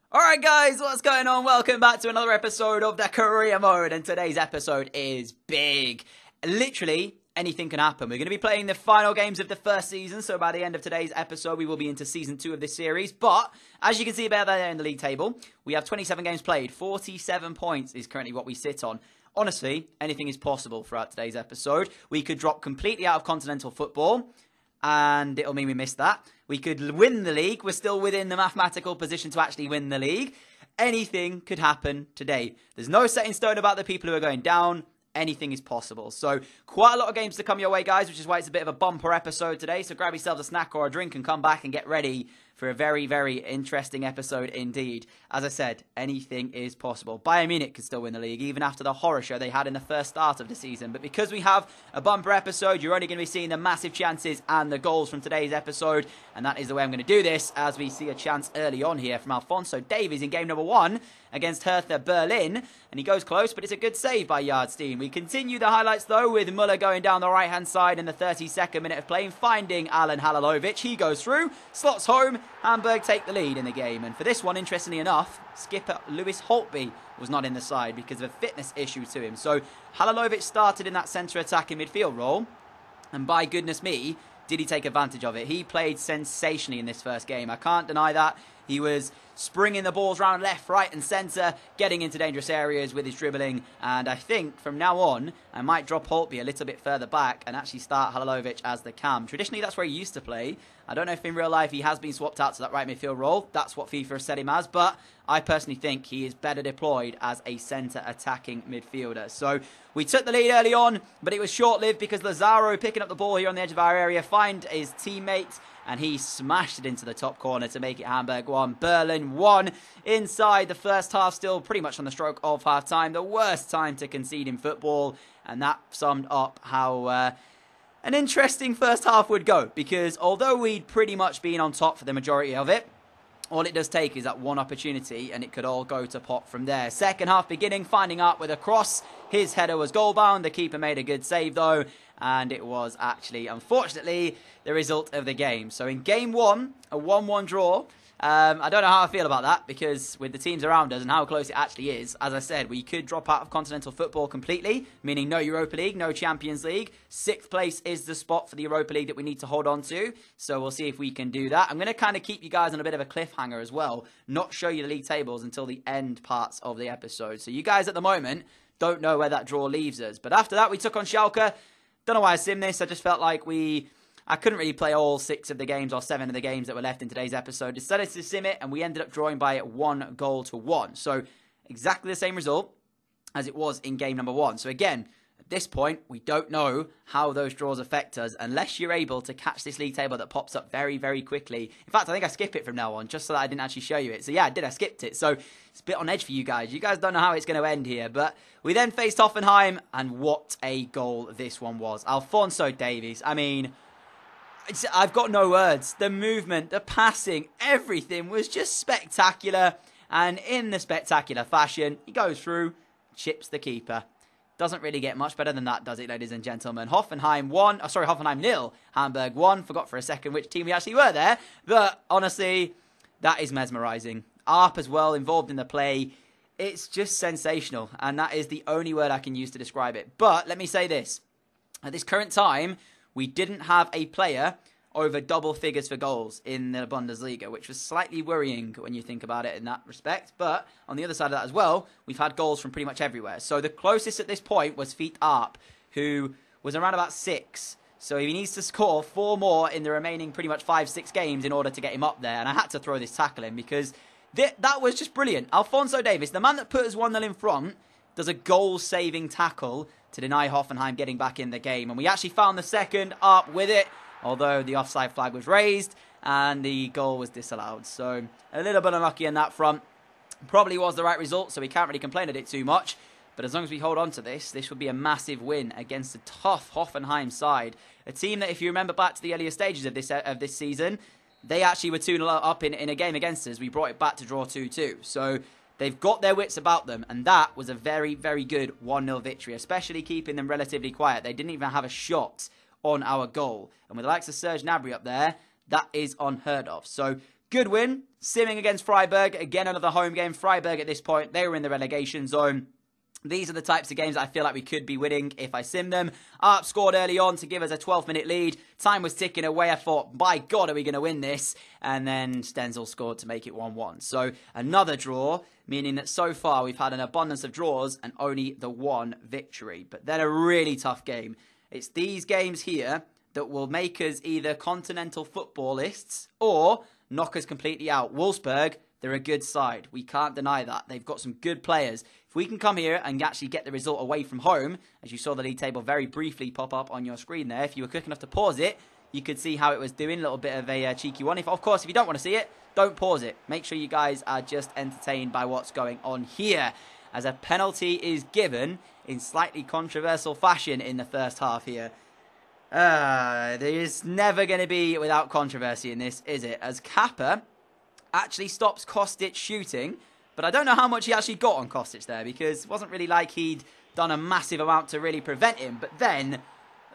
Alright guys, what's going on? Welcome back to another episode of the Career Mode, and today's episode is big. Literally, anything can happen. We're going to be playing the final games of the first season, so by the end of today's episode, we will be into Season 2 of this series. But, as you can see about there in the league table, we have 27 games played. 47 points is currently what we sit on. Honestly, anything is possible throughout today's episode. We could drop completely out of continental football, and it'll mean we missed that. We could win the league. We're still within the mathematical position to actually win the league. Anything could happen today. There's no set in stone about the people who are going down. Anything is possible. So, quite a lot of games to come your way, guys, which is why it's a bit of a bumper episode today. So, grab yourselves a snack or a drink and come back and get ready for a very, very interesting episode indeed. As I said, anything is possible. Bayern Munich could still win the league, even after the horror show they had in the first start of the season. But because we have a bumper episode, you're only going to be seeing the massive chances and the goals from today's episode. And that is the way I'm going to do this, as we see a chance early on here from Alphonso Davies in game number 1 against Hertha Berlin. And he goes close, but it's a good save by Yardstein. We continue the highlights, though, with Muller going down the right-hand side in the 32nd minute of play and finding Alan Halilovic. He goes through, slots home. Hamburg take the lead in the game. And for this one, interestingly enough, skipper Lewis Holtby was not in the side because of a fitness issue to him. So Halilovic started in that centre attacking midfield role. And by goodness me, did he take advantage of it. He played sensationally in this first game. I can't deny that. He was springing the balls around left, right and centre, getting into dangerous areas with his dribbling. And I think from now on, I might drop Holtby a little bit further back and actually start Halilovic as the cam. Traditionally, that's where he used to play. I don't know if in real life he has been swapped out to that right midfield role. That's what FIFA has set him as. But I personally think he is better deployed as a centre attacking midfielder. So we took the lead early on, but it was short-lived because Lazaro picking up the ball here on the edge of our area, find his teammate, and he smashed it into the top corner to make it Hamburg 1, Berlin 1. Inside the first half, still pretty much on the stroke of half-time. The worst time to concede in football. And that summed up how an interesting first half would go. Because although we'd pretty much been on top for the majority of it, all it does take is that one opportunity and it could all go to pot from there. Second half beginning, finding out with a cross. His header was goal-bound. The keeper made a good save, though. And it was actually, unfortunately, the result of the game. So in game 1, a 1-1 draw. I don't know how I feel about that, because with the teams around us and how close it actually is, as I said, we could drop out of continental football completely, meaning no Europa League, no Champions League. 6th place is the spot for the Europa League that we need to hold on to. So we'll see if we can do that. I'm going to kind of keep you guys on a bit of a cliffhanger as well, not show you the league tables until the end parts of the episode. So you guys at the moment don't know where that draw leaves us. But after that, we took on Schalke. Don't know why I simmed this. I just felt like I couldn't really play all 6 of the games or 7 of the games that were left in today's episode. Decided to sim it, and we ended up drawing by 1-1. So exactly the same result as it was in game number 1. So again, at this point, we don't know how those draws affect us unless you're able to catch this league table that pops up very, very quickly. In fact, I think I skip it from now on just so that I didn't actually show you it. So yeah, I did. I skipped it. So it's a bit on edge for you guys. You guys don't know how it's going to end here. But we then faced Hoffenheim, and what a goal this one was. Alphonso Davies. I mean, I've got no words. The movement, the passing, everything was just spectacular. And in the spectacular fashion, he goes through, chips the keeper. Doesn't really get much better than that, does it, ladies and gentlemen? Hoffenheim 0, Hamburg 1. Forgot for a second which team we actually were there. But honestly, that is mesmerising. Arp as well, involved in the play. It's just sensational. And that is the only word I can use to describe it. But let me say this. At this current time, we didn't have a player over double figures for goals in the Bundesliga, which was slightly worrying when you think about it in that respect. But on the other side of that as well, we've had goals from pretty much everywhere. So the closest at this point was Feet Arp, who was around about 6. So he needs to score 4 more in the remaining pretty much 5-6 games in order to get him up there. And I had to throw this tackle in because that was just brilliant. Alphonso Davies, the man that put us 1-0 in front, does a goal-saving tackle to deny Hoffenheim getting back in the game. And we actually found the second up with it, although the offside flag was raised and the goal was disallowed. So a little bit unlucky on that front. Probably was the right result, so we can't really complain at it too much. But as long as we hold on to this would be a massive win against a tough Hoffenheim side. A team that, if you remember back to the earlier stages of this season, they actually were 2-0 up in a game against us. We brought it back to draw 2-2. So they've got their wits about them, and that was a very, very good 1-0 victory, especially keeping them relatively quiet. They didn't even have a shot on our goal. And with the likes of Serge Gnabry up there, that is unheard of. So Good win. Simming against Freiburg. Again, another home game. Freiburg at this point, they were in the relegation zone. These are the types of games that I feel like we could be winning if I sim them. Arp scored early on to give us a 12-minute lead. Time was ticking away. I thought, by God, are we going to win this? And then Stenzel scored to make it 1-1. So another draw, meaning that so far we've had an abundance of draws and only the one victory. But then a really tough game. It's these games here that will make us either continental footballists or knock us completely out. Wolfsburg, they're a good side. We can't deny that. They've got some good players. If we can come here and actually get the result away from home, as you saw the league table very briefly pop up on your screen there, if you were quick enough to pause it, you could see how it was doing. A little bit of a cheeky one. Of course, if you don't want to see it, don't pause it. Make sure you guys are just entertained by what's going on here, as a penalty is given in slightly controversial fashion in the first half here. There is never going to be without controversy in this, is it? As Kappa actually stops Kostic shooting, but I don't know how much he actually got on Kostic there, because it wasn't really like he'd done a massive amount to really prevent him. But then,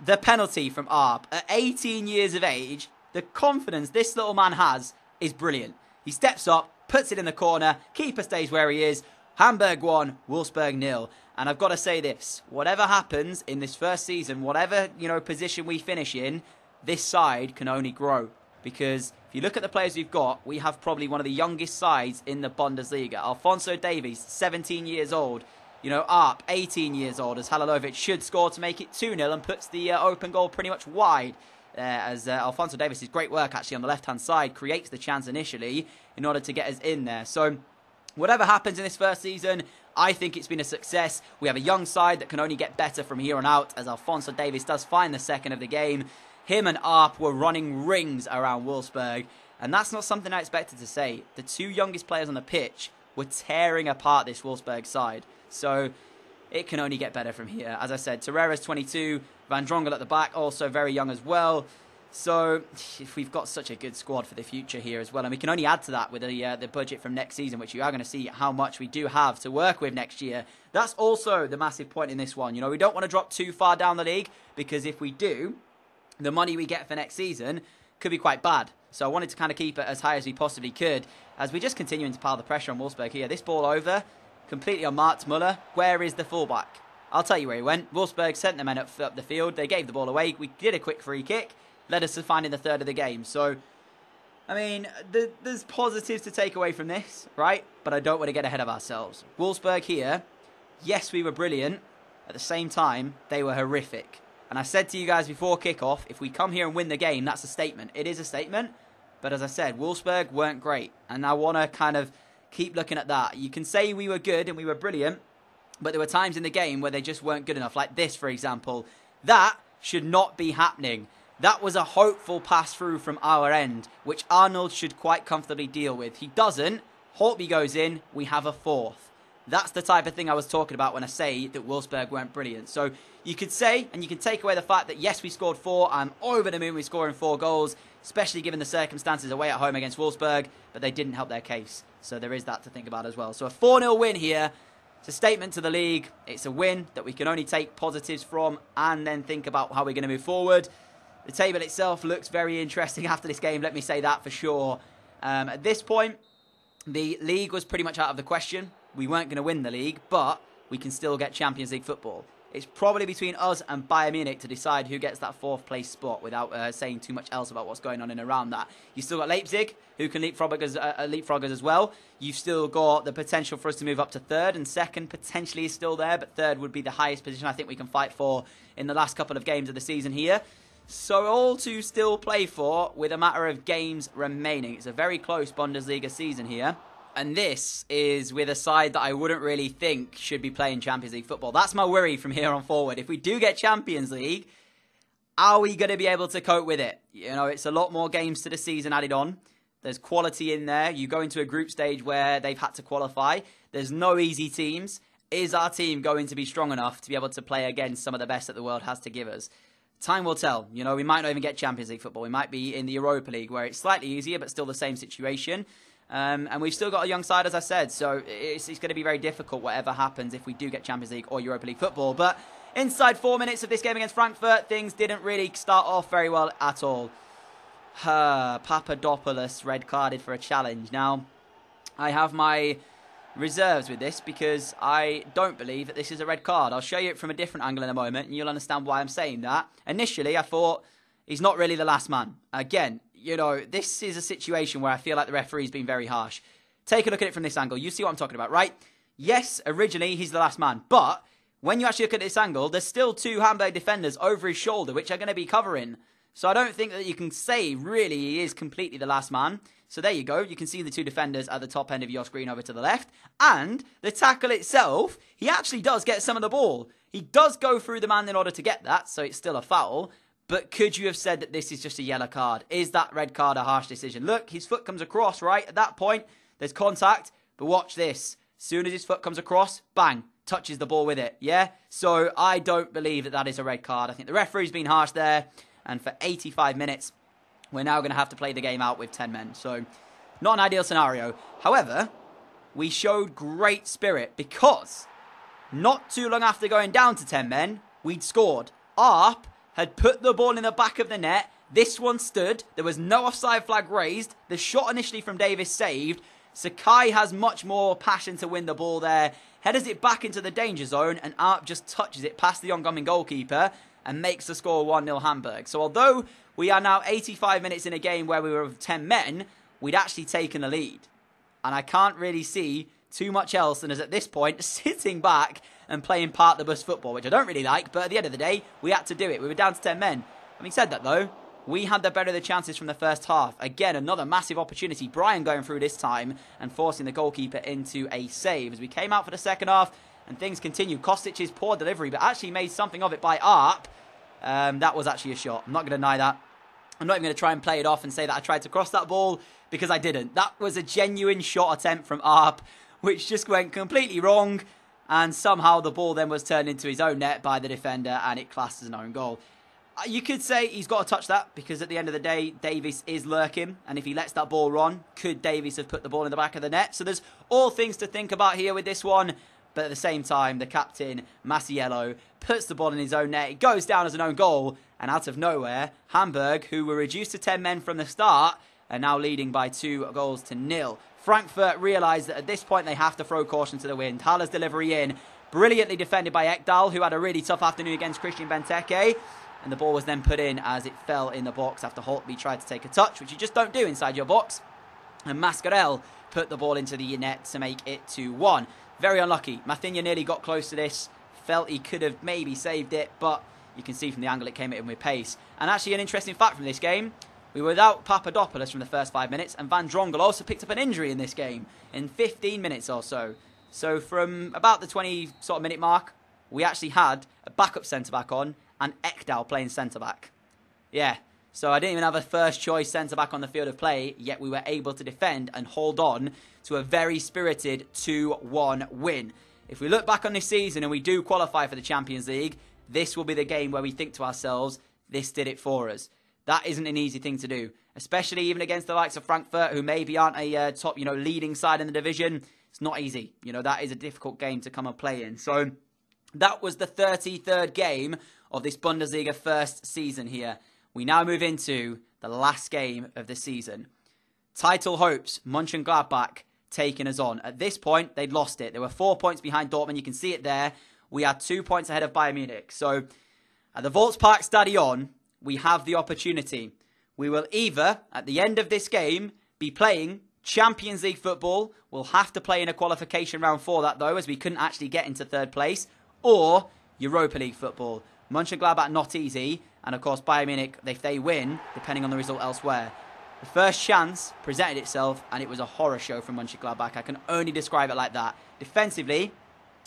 the penalty from Arp. At 18 years of age, the confidence this little man has is brilliant. He steps up, puts it in the corner, keeper stays where he is. Hamburg 1, Wolfsburg 0. And I've got to say this, whatever happens in this first season, whatever, position we finish in, this side can only grow. Because if you look at the players we've got, we have probably one of the youngest sides in the Bundesliga. Alphonso Davies, 17 years old. Arp, 18 years old, as Halilovic should score to make it 2-0 and puts the open goal pretty much wide. As Alphonso Davies' great work actually on the left-hand side creates the chance initially in order to get us in there. So whatever happens in this first season, I think it's been a success. We have a young side that can only get better from here on out, as Alphonso Davies does find the second of the game. Him and Arp were running rings around Wolfsburg, and that's not something I expected to say. The two youngest players on the pitch were tearing apart this Wolfsburg side. So it can only get better from here. As I said, Torreira's 22, Van Drongel at the back, also very young as well. So if we've got such a good squad for the future here as well, and we can only add to that with the budget from next season, which you are going to see how much we do have to work with next year. That's also the massive point in this one. We don't want to drop too far down the league, because if we do, the money we get for next season could be quite bad. So I wanted to kind of keep it as high as we possibly could, as we're just continuing to pile the pressure on Wolfsburg here. This ball over, completely unmarked. Muller, where is the fullback? I'll tell you where he went. Wolfsburg sent the men up the field. They gave the ball away. We did a quick free kick. Led us to finding the third of the game. So, I mean, there's positives to take away from this, right? But I don't want to get ahead of ourselves. Wolfsburg here, yes, we were brilliant. At the same time, they were horrific. And I said to you guys before kickoff, if we come here and win the game, that's a statement. It is a statement. But as I said, Wolfsburg weren't great. And I want to kind of keep looking at that. You can say we were good and we were brilliant, but there were times in the game where they just weren't good enough. Like this, for example. That should not be happening. That was a hopeful pass through from our end, which Arnold should quite comfortably deal with. He doesn't. Holtby goes in. We have a fourth. That's the type of thing I was talking about when I say that Wolfsburg weren't brilliant. So you could say, and you can take away the fact that, yes, we scored 4. I'm over the moon with scoring 4 goals, especially given the circumstances away at home against Wolfsburg, but they didn't help their case. So there is that to think about as well. So a 4-0 win here. It's a statement to the league. It's a win that we can only take positives from and then think about how we're going to move forward. The table itself looks very interesting after this game, let me say that for sure. At this point, the league was pretty much out of the question. We weren't going to win the league, but we can still get Champions League football. It's probably between us and Bayern Munich to decide who gets that 4th place spot without saying too much else about what's going on in and around that. You've still got Leipzig, who can leapfrog us as well. You've still got the potential for us to move up to 3rd, and 2nd potentially is still there, but 3rd would be the highest position I think we can fight for in the last couple of games of the season here. So all to still play for with a matter of games remaining. It's a very close Bundesliga season here. And this is with a side that I wouldn't really think should be playing Champions League football. That's my worry from here on forward. If we do get Champions League, are we going to be able to cope with it? It's a lot more games to the season added on. There's quality in there. You go into a group stage where they've had to qualify. There's no easy teams. Is our team going to be strong enough to be able to play against some of the best that the world has to give us? Time will tell. We might not even get Champions League football. We might be in the Europa League, where it's slightly easier, but still the same situation. And we've still got a young side, as I said, so it's going to be very difficult whatever happens if we do get Champions League or Europa League football. But inside 4 minutes of this game against Frankfurt, things didn't really start off very well at all. Papadopoulos red carded for a challenge. Now, I have my reserves with this because I don't believe that this is a red card. I'll show you it from a different angle in a moment and you'll understand why I'm saying that. Initially, I thought he's not really the last man. Again, you know, this is a situation where I feel like the referee's been very harsh. Take a look at it from this angle. You see what I'm talking about, right? Yes, originally he's the last man, but when you actually look at this angle, there's still 2 Hamburg defenders over his shoulder, which are going to be covering. So I don't think that you can say, really, he is completely the last man. So there you go. You can see the 2 defenders at the top end of your screen over to the left. And the tackle itself, he actually does get some of the ball. He does go through the man in order to get that, so it's still a foul. But could you have said that this is just a yellow card? Is that red card a harsh decision? Look, his foot comes across, right? At that point, there's contact. But watch this. As soon as his foot comes across, bang, touches the ball with it, yeah? So I don't believe that that is a red card. I think the referee's been harsh there. And for 85 minutes, we're now going to have to play the game out with 10 men. So, not an ideal scenario. However, we showed great spirit because not too long after going down to 10 men, we'd scored. Arp had put the ball in the back of the net. This one stood. There was no offside flag raised. The shot initially from Davis saved. Sakai has much more passion to win the ball there. Headers it back into the danger zone and Arp just touches it past the oncoming goalkeeper and makes the score 1-0 Hamburg. So although we are now 85 minutes in a game where we were with 10 men, we'd actually taken the lead. And I can't really see too much else than us at this point sitting back and playing part the bus football, which I don't really like, but at the end of the day, we had to do it. We were down to 10 men. Having said that though, we had the better of the chances from the first half. Again, another massive opportunity. Brian going through this time and forcing the goalkeeper into a save. As we came out for the second half and things continue. Kostic's poor delivery, but actually made something of it by Arp. That was actually a shot. I'm not going to deny that. I'm not even going to try and play it off and say that I tried to cross that ball because I didn't. That was a genuine shot attempt from Arp, which just went completely wrong. And somehow the ball then was turned into his own net by the defender and it classed as an own goal. You could say he's got to touch that because at the end of the day, Davis is lurking. And if he lets that ball run, could Davis have put the ball in the back of the net? So there's all things to think about here with this one. But at the same time, the captain, Masiello, puts the ball in his own net. It goes down as an own goal. And out of nowhere, Hamburg, who were reduced to 10 men from the start, are now leading by 2-0. Frankfurt realise that at this point they have to throw caution to the wind. Haller's delivery in. Brilliantly defended by Ekdal, who had a really tough afternoon against Christian Benteke. And the ball was then put in as it fell in the box after Holtby tried to take a touch, which you just don't do inside your box. And Mascarell put the ball into the net to make it 2-1. Very unlucky. Mathinha nearly got close to this. Felt he could have maybe saved it, but you can see from the angle it came at him with pace. And actually an interesting fact from this game, we were without Papadopoulos from the first 5 minutes, and Van Drongel also picked up an injury in this game in 15 minutes or so. So from about the 20 sort of minute mark, we actually had a backup centre-back on, and Ekdal playing centre-back. Yeah, so I didn't even have a first-choice centre-back on the field of play, yet we were able to defend and hold on to a very spirited 2-1 win. If we look back on this season and we do qualify for the Champions League, this will be the game where we think to ourselves, this did it for us. That isn't an easy thing to do, especially even against the likes of Frankfurt, who maybe aren't a top, leading side in the division. It's not easy. That is a difficult game to come and play in. So that was the 33rd game of this Bundesliga first season here. We now move into the last game of the season. Title hopes, Mönchengladbach taking us on. At this point, they'd lost it. They were 4 points behind Dortmund. You can see it there. We had 2 points ahead of Bayern Munich. So at the Volkspark Stadion, we have the opportunity. We will either, at the end of this game, be playing Champions League football. We'll have to play in a qualification round for that, though, as we couldn't actually get into third place. Or Europa League football. Mönchengladbach, not easy. And, of course, Bayern Munich, if they win, depending on the result elsewhere. The first chance presented itself, and it was a horror show from Mönchengladbach. I can only describe it like that. Defensively,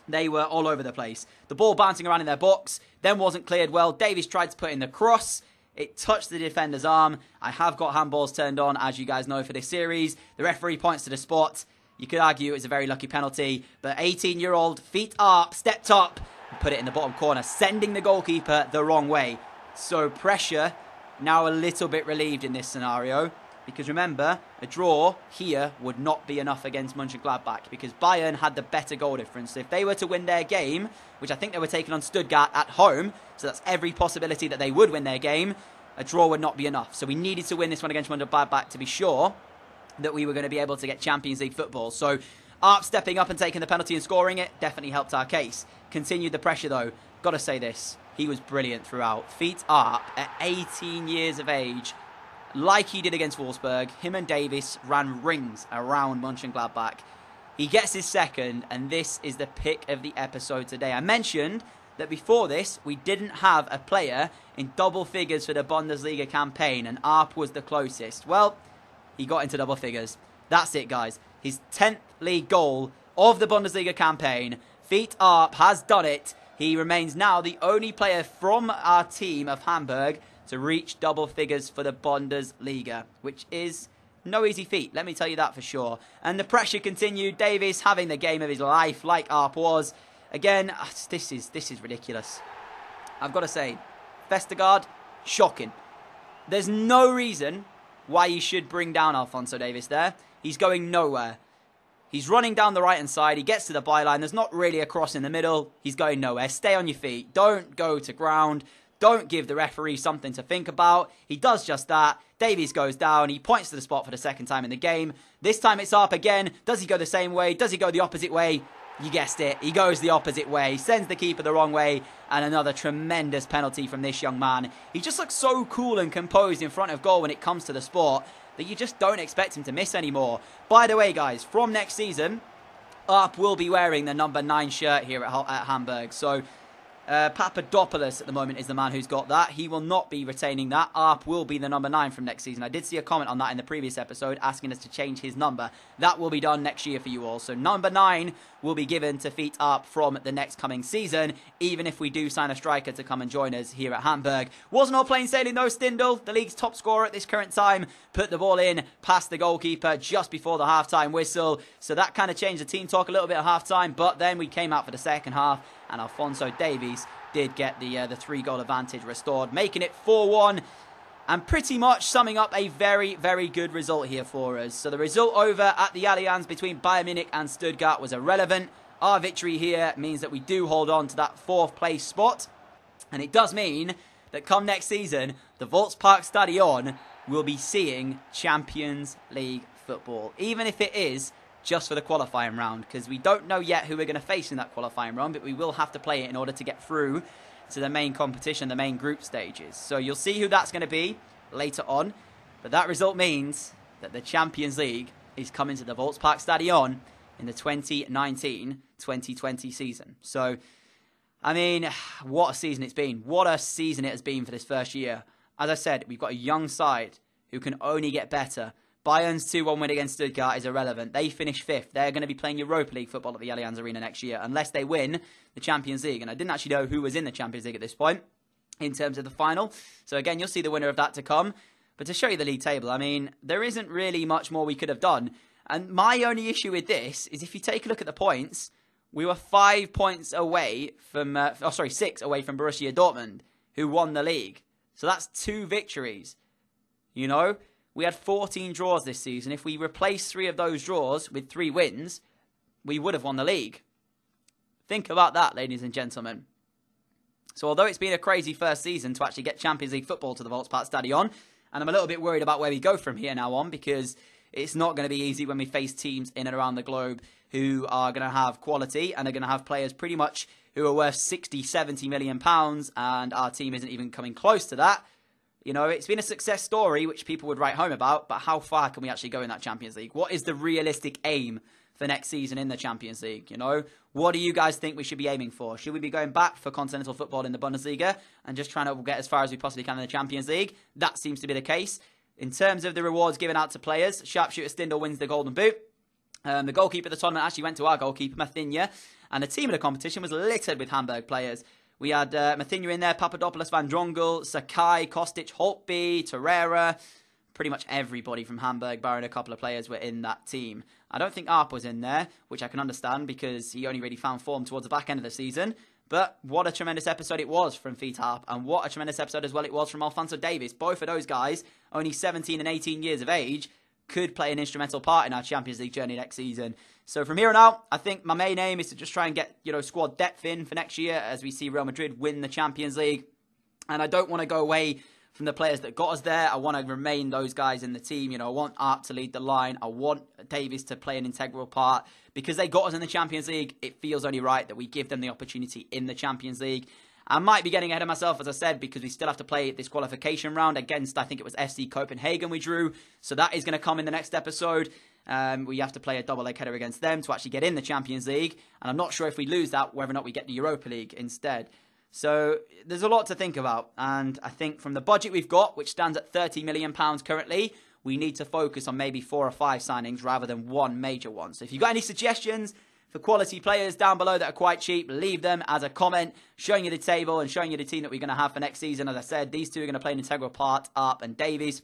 they were all over the place. The ball bouncing around in their box, then wasn't cleared well. Davies tried to put in the cross. It touched the defender's arm. I have got handballs turned on, as you guys know, for this series. The referee points to the spot. You could argue it was a very lucky penalty, but 18-year-old feet up, stepped up, and put it in the bottom corner, sending the goalkeeper the wrong way. So pressure now a little bit relieved in this scenario. Because remember, a draw here would not be enough against Mönchengladbach because Bayern had the better goal difference. So if they were to win their game, which I think they were taking on Stuttgart at home, so that's every possibility that they would win their game, a draw would not be enough. So we needed to win this one against Mönchengladbach to be sure that we were going to be able to get Champions League football. So Arp stepping up and taking the penalty and scoring it definitely helped our case. Continued the pressure though. Got to say this. He was brilliant throughout. Feet Arp at 18 years of age, like he did against Wolfsburg. Him and Davies ran rings around Mönchengladbach. He gets his second, and this is the pick of the episode today. I mentioned that before this, we didn't have a player in double figures for the Bundesliga campaign, and Arp was the closest. Well, he got into double figures. That's it, guys. His 10th league goal of the Bundesliga campaign. Feet Arp has done it. He remains now the only player from our team of Hamburg to reach double figures for the Bundesliga, which is no easy feat, let me tell you that for sure. And the pressure continued. Davies having the game of his life, like Arp was. Again, this is ridiculous. I've got to say, Vestergaard, shocking. There's no reason why you should bring down Alphonso Davies there. He's going nowhere. He's running down the right-hand side. He gets to the byline. There's not really a cross in the middle. He's going nowhere. Stay on your feet. Don't go to ground. Don't give the referee something to think about. He does just that. Davies goes down. He points to the spot for the second time in the game. This time it's Arp again. Does he go the same way? Does he go the opposite way? You guessed it. He goes the opposite way. Sends the keeper the wrong way. And another tremendous penalty from this young man. He just looks so cool and composed in front of goal when it comes to the sport that you just don't expect him to miss anymore. By the way, guys, from next season, Arp will be wearing the number 9 shirt here at Hamburg. So Papadopoulos at the moment is the man who's got that. He will not be retaining that. Arp will be the number 9 from next season. I did see a comment on that in the previous episode asking us to change his number. That will be done next year for you all. So number 9 will be given to Feet Arp from the next coming season, even if we do sign a striker to come and join us here at Hamburg. Wasn't all plain sailing though. Stindl, the league's top scorer at this current time, put the ball in past the goalkeeper just before the half-time whistle. So that kind of changed the team talk a little bit at half-time, but then we came out for the second half and Alphonso Davies did get the 3-goal advantage restored, making it 4-1. And pretty much summing up a very, very good result here for us. So the result over at the Allianz between Bayern Munich and Stuttgart was irrelevant. Our victory here means that we do hold on to that 4th place spot. And it does mean that come next season, the Volksparkstadion will be seeing Champions League football. Even if it is just for the qualifying round. Because we don't know yet who we're going to face in that qualifying round. But we will have to play it in order to get through to the main competition, the main group stages. So you'll see who that's going to be later on. But that result means that the Champions League is coming to the Volksparkstadion in the 2019-2020 season. So, I mean, what a season it's been. What a season it has been for this first year. As I said, we've got a young side who can only get better. Bayern's 2-1 win against Stuttgart is irrelevant. They finished 5th. They're going to be playing Europa League football at the Allianz Arena next year unless they win the Champions League. And I didn't actually know who was in the Champions League at this point in terms of the final. So again, you'll see the winner of that to come. But to show you the league table, I mean, there isn't really much more we could have done. And my only issue with this is if you take a look at the points, we were 5 points away from, 6 away from Borussia Dortmund, who won the league. So that's 2 victories, you know? We had 14 draws this season. If we replace 3 of those draws with 3 wins, we would have won the league. Think about that, ladies and gentlemen. So although it's been a crazy first season to actually get Champions League football to the Volksparkstadion, and I'm a little bit worried about where we go from here now on, because it's not going to be easy when we face teams in and around the globe who are going to have quality and are going to have players pretty much who are worth 60, 70 million pounds, and our team isn't even coming close to that. You know, it's been a success story, which people would write home about, but how far can we actually go in that Champions League? What is the realistic aim for next season in the Champions League? You know, what do you guys think we should be aiming for? Should we be going back for continental football in the Bundesliga and just trying to get as far as we possibly can in the Champions League? That seems to be the case. In terms of the rewards given out to players, sharpshooter Stindl wins the Golden Boot. The goalkeeper of the tournament actually went to our goalkeeper, Mathinya, and the team of the competition was littered with Hamburg players. We had Mathinya in there, Papadopoulos, Van Drongel, Sakai, Kostic, Holtby, Torreira. Pretty much everybody from Hamburg, barring a couple of players, were in that team. I don't think Arp was in there, which I can understand because he only really found form towards the back end of the season. But what a tremendous episode it was from Feet Arp, and what a tremendous episode as well it was from Alphonso Davies. Both of those guys, only 17 and 18 years of age, could play an instrumental part in our Champions League journey next season. So from here on out, I think my main aim is to just try and get, squad depth in for next year as we see Real Madrid win the Champions League. And I don't want to go away from the players that got us there. I want to remain those guys in the team. You know, I want Art to lead the line. I want Davies to play an integral part. Because they got us in the Champions League, it feels only right that we give them the opportunity in the Champions League. I might be getting ahead of myself, as I said, because we still have to play this qualification round against, I think it was FC Copenhagen we drew. So that is going to come in the next episode. We have to play a double leg header against them to actually get in the Champions League. And I'm not sure if we lose that, whether or not we get the Europa League instead. So there's a lot to think about. And I think from the budget we've got, which stands at £30 million currently, we need to focus on maybe 4 or 5 signings rather than one major one. So if you've got any suggestions for quality players down below that are quite cheap, leave them as a comment, showing you the table and showing you the team that we're going to have for next season. As I said, these two are going to play an integral part, Arp and Davies.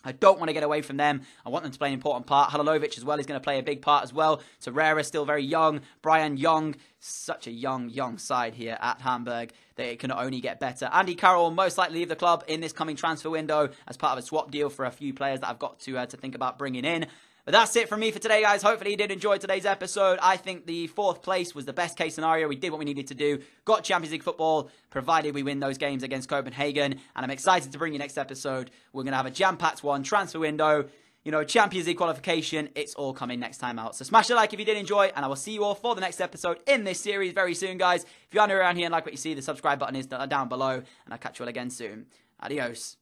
I don't want to get away from them. I want them to play an important part. Halilovic as well is going to play a big part as well. Torreira still very young. Brian Young, such a young side here at Hamburg that it can only get better. Andy Carroll will most likely leave the club in this coming transfer window as part of a swap deal for a few players that I've got to think about bringing in. But that's it from me for today, guys. Hopefully you did enjoy today's episode. I think the 4th place was the best case scenario. We did what we needed to do. Got Champions League football, provided we win those games against Copenhagen. And I'm excited to bring you next episode. We're going to have a jam-packed one, transfer window, you know, Champions League qualification. It's all coming next time out. So smash the like if you did enjoy, and I will see you all for the next episode in this series very soon, guys. If you are new around here and like what you see, the subscribe button is down below. And I'll catch you all again soon. Adios.